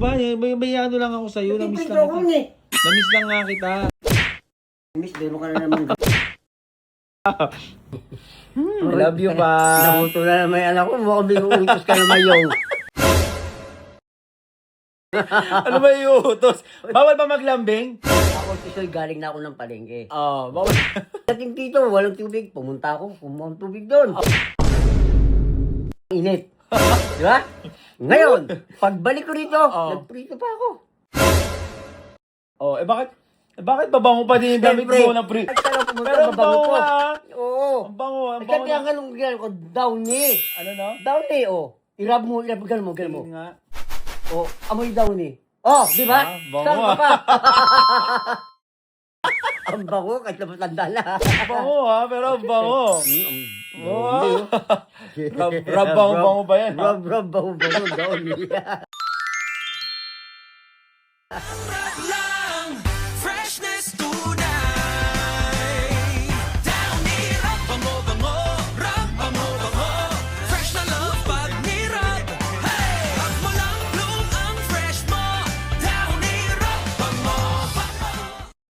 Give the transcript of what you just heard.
ba? May ano lang ako sa'yo. Namiss lang kita. Namiss lang nga kita. Miss, meron ka na naman. I love you pa. Nakuto na naman yung anak ko. Mukhang binuutos ka naman yung. Ano ba yung utos? Bawal ba maglambing? Ako, Tisoy, galing na ako ng palengke. Bawal. Dating dito, walang tubig. Pumunta ako, kumuha ng tubig doon. Init. Di ba? Ngayon, pagbalik ko rito, nagprito pa ako. Bakit babango pa din yung damit mo na pre? Pero ang bango ha. Oo. Ang bango, ang bango. Kasi ang ganun ko, downy. Ano no? Downy, oh. Irab mo, ganun mo. Tingin nga. Oh, amoy downy. Oh, di ba? Bango Saan ka ah. pa? Ang bango, kahit na matanda na. Ang bango ha, pero ang bango. Wow. Rab bango ba yan? Bango, downy.